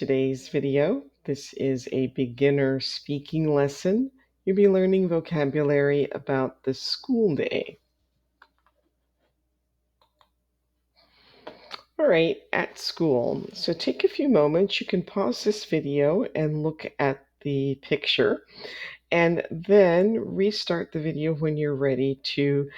Today's video. This is a beginner speaking lesson. You'll be learning vocabulary about the school day. All right, at school. So take a few moments. You can pause this video and look at the picture, and then restart the video when you're ready to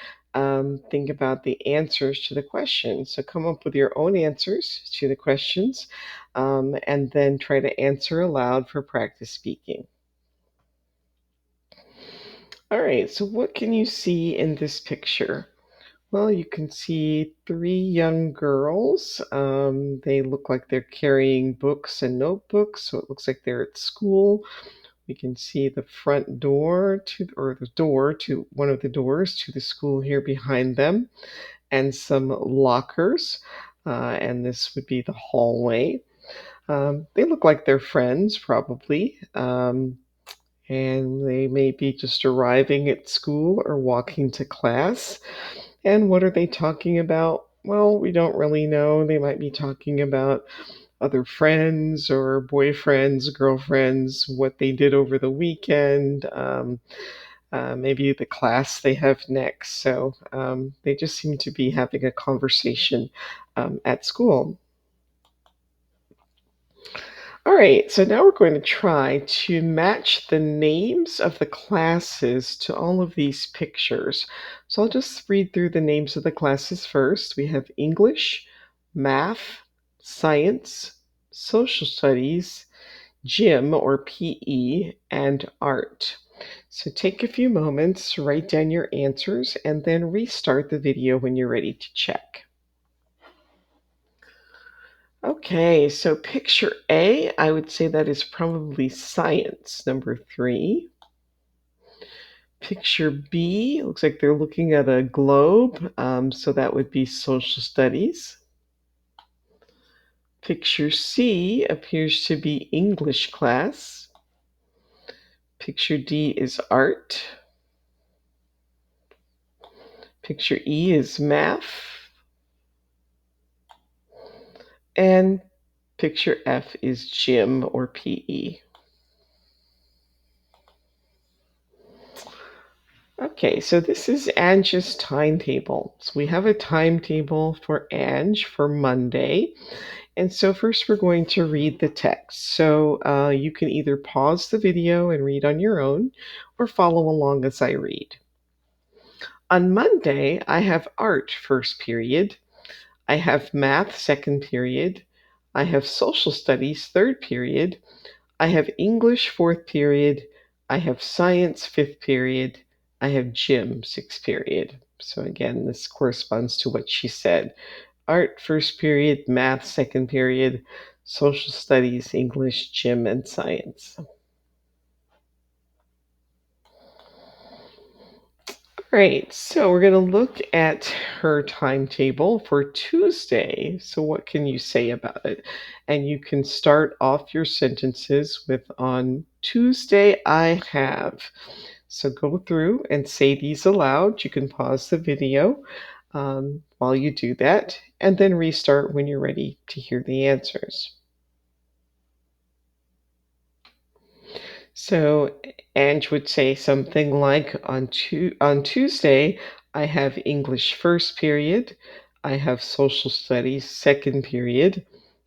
think about the answers to the questions. So come up with your own answers to the questions, and then try to answer aloud for practice speaking. All right, so what can you see in this picture? Well, you can see three young girls. They look like they're carrying books and notebooks, so it looks like they're at school. We can see the front door or the door to one of the doors to the school here behind them, and some lockers. And this would be the hallway. They look like they're friends, probably. And they may be just arriving at school or walking to class. And what are they talking about? Well, we don't really know. They might be talking about other friends or boyfriends, girlfriends, what they did over the weekend, maybe the class they have next. So they just seem to be having a conversation at school. All right, so now we're going to try to match the names of the classes to all of these pictures. So I'll just read through the names of the classes first. We have English, Math, Science, Social Studies, Gym or PE, and Art. So take a few moments, write down your answers, and then restart the video when you're ready to check. Okay, so picture A, I would say that is probably science, number 3. Picture B, looks like they're looking at a globe, so that would be social studies. Picture C appears to be English class. Picture D is art. Picture E is math. And picture F is gym or PE. Okay, so this is Ange's timetable. So we have a timetable for Ange for Monday. And so first we're going to read the text. So you can either pause the video and read on your own or follow along as I read. On Monday, I have art first period. I have math second period. I have social studies third period. I have English fourth period. I have science fifth period. I have gym sixth period. So again, this corresponds to what she said. Art first period, math second period, social studies, English, gym, and science. All right, so we're going to look at her timetable for Tuesday. So, what can you say about it? And you can start off your sentences with on Tuesday, I have. So, go through and say these aloud. You can pause the video while you do that, and then restart when you're ready to hear the answers. So Ange would say something like on Tuesday, I have English first period, I have social studies second period,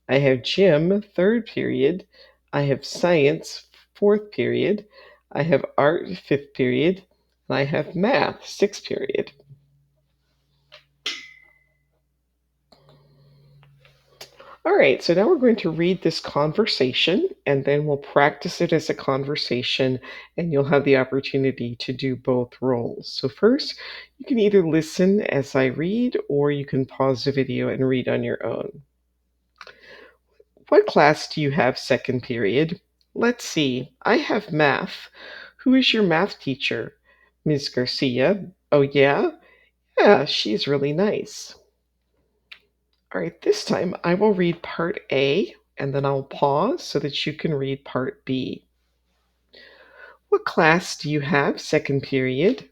I have gym third period, I have science fourth period, I have art fifth period, and I have math sixth period. All right, so now we're going to read this conversation and then we'll practice it as a conversation and you'll have the opportunity to do both roles. So, first, you can either listen as I read or you can pause the video and read on your own. What class do you have second period? Let's see, I have math. Who is your math teacher? Ms. Garcia. Oh, yeah? Yeah, she's really nice. All right, this time I will read part A and then I'll pause so that you can read part B. What class do you have second period?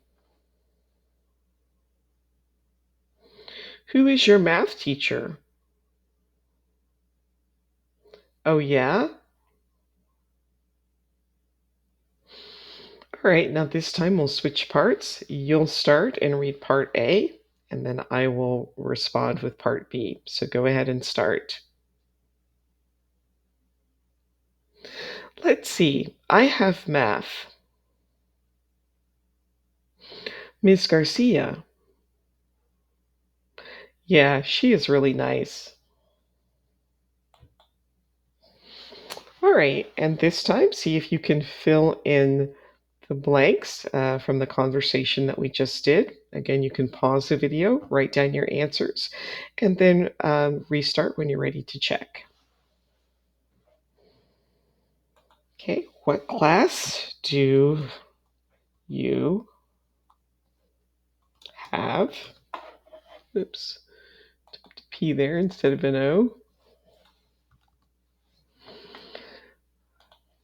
Who is your math teacher? Oh, yeah? All right, now this time we'll switch parts. You'll start and read part A, and then I will respond with part B. So go ahead and start. Let's see. I have math. Miss Garcia. Yeah, she is really nice. All right, and this time, see if you can fill in the blanks from the conversation that we just did. Again, you can pause the video, write down your answers, and then restart when you're ready to check. Okay, what class do you have? Oops, P there instead of an O.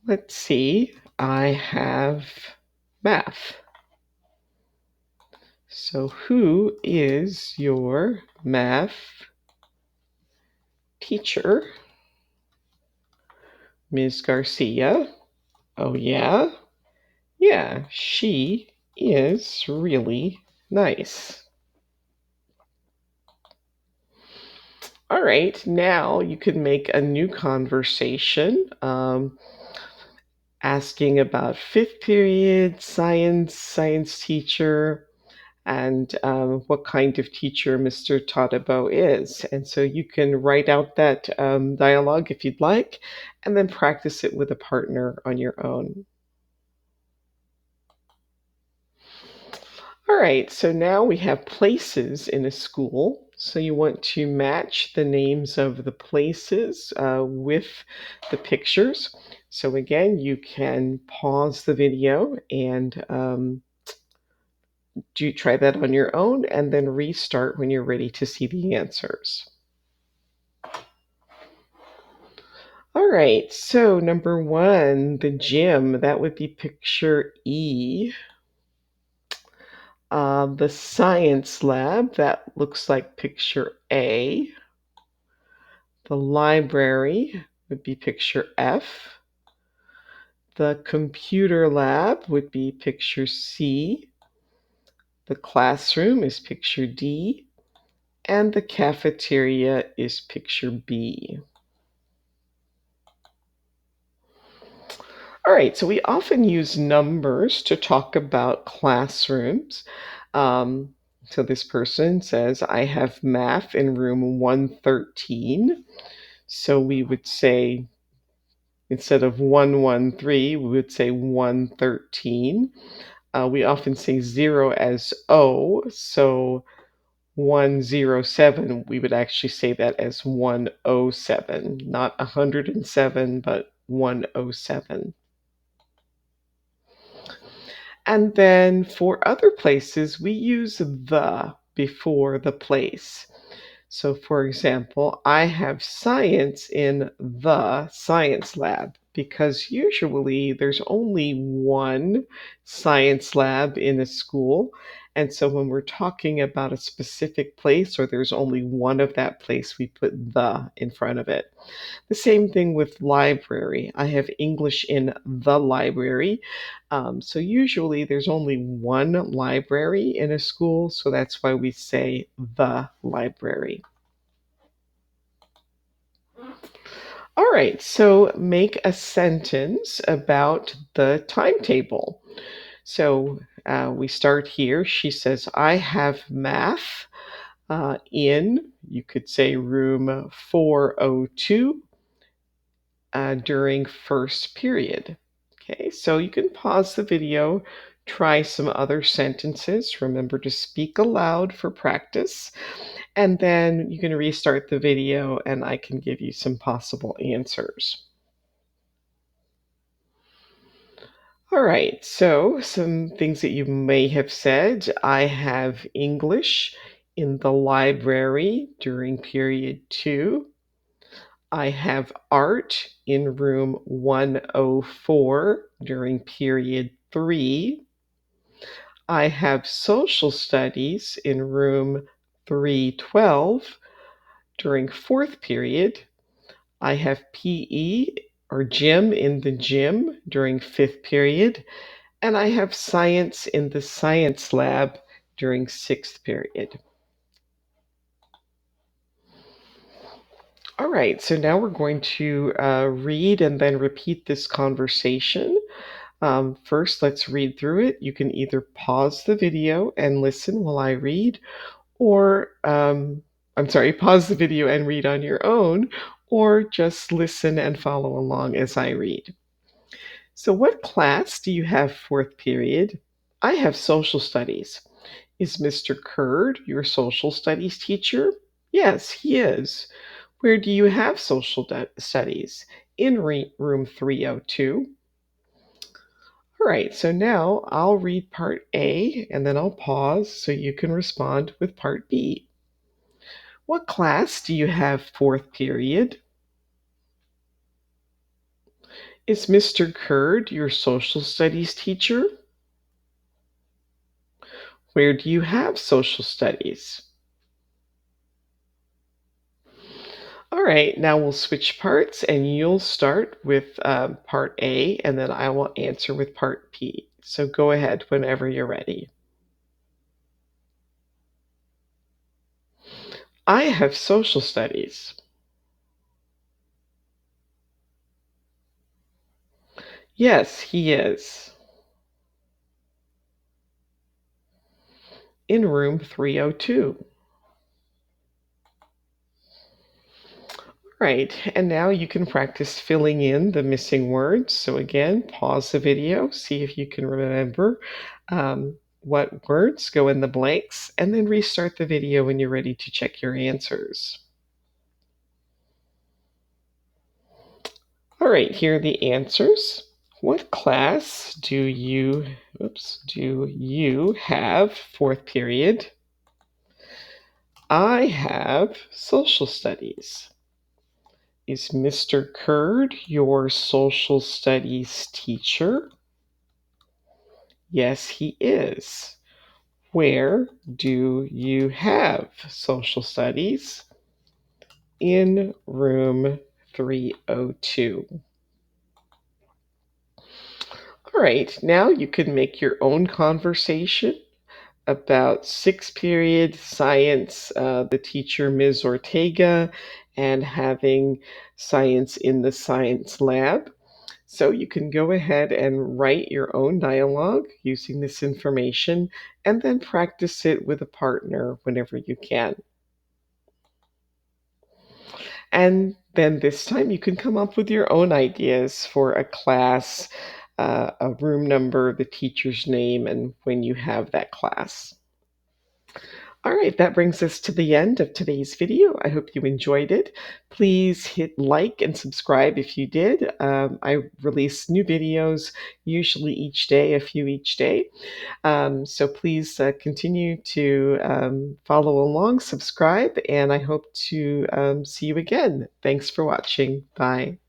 Let's see, I have math. So who is your math teacher? Ms. Garcia. Oh, yeah? Yeah, she is really nice. All right, now you can make a new conversation asking about fifth period science teacher, and what kind of teacher Mr. Tadabo is. And so you can write out that dialogue if you'd like, and then practice it with a partner on your own. All right, so now we have places in a school. So you want to match the names of the places with the pictures. So again, you can pause the video and do try that on your own and then restart when you're ready to see the answers. All right, so number one, the gym, that would be picture E. The science lab, that looks like picture A. The library would be picture F. The computer lab would be picture C. The classroom is picture D. And the cafeteria is picture B. All right, so we often use numbers to talk about classrooms. Um, so this person says, I have math in room 113. So we would say, instead of 113, we would say 113. We often say 0 as O. So 107, we would actually say that as 107, not 107, but 107. And then for other places, we use the before the place. So, for example, I have science in the science lab because usually there's only one science lab in a school. And so when we're talking about a specific place or there's only one of that place, we put the in front of it. The same thing with library. I have English in the library. So usually there's only one library in a school, so that's why we say the library. All right, so make a sentence about the timetable. So we start here. She says, I have math in, you could say room 402 during first period. Okay, so you can pause the video, try some other sentences. Remember to speak aloud for practice, and then you can restart the video and I can give you some possible answers. All right, so some things that you may have said. I have English in the library during period 2. I have art in room 104 during period 3. I have social studies in room 312 during fourth period. I have PE or gym in the gym during fifth period, and I have science in the science lab during sixth period. All right, so now we're going to read and then repeat this conversation. First, let's read through it. You can either pause the video and listen while I read, or I'm sorry, pause the video and read on your own, or just listen and follow along as I read. So, what class do you have fourth period? I have social studies. Is Mr. Curd your social studies teacher? Yes, he is. Where do you have studies? In room 302. All right, so now I'll read part A and then I'll pause so you can respond with part B. What class do you have fourth period? Is Mr. Curd your social studies teacher? Where do you have social studies? All right, now we'll switch parts and you'll start with part A and then I will answer with part B. So go ahead whenever you're ready. I have social studies. Yes, he is. In room 302. Right, and now you can practice filling in the missing words. So again, pause the video, see if you can remember what words go in the blanks, and then restart the video when you're ready to check your answers. All right, here are the answers. What class do you have fourth period? I have social studies. Is Mr. Curd your social studies teacher? Yes, he is. Where do you have social studies? In room 302. All right, now you can make your own conversation about sixth period science, the teacher, Ms. Ortega, and having science in the science lab. So you can go ahead and write your own dialogue using this information and then practice it with a partner whenever you can. And then this time you can come up with your own ideas for a class, a room number, the teacher's name, and when you have that class. All right, that brings us to the end of today's video. I hope you enjoyed it. Please hit like and subscribe if you did. I release new videos usually each day, a few each day. So please continue to follow along, subscribe, and I hope to see you again. Thanks for watching. Bye.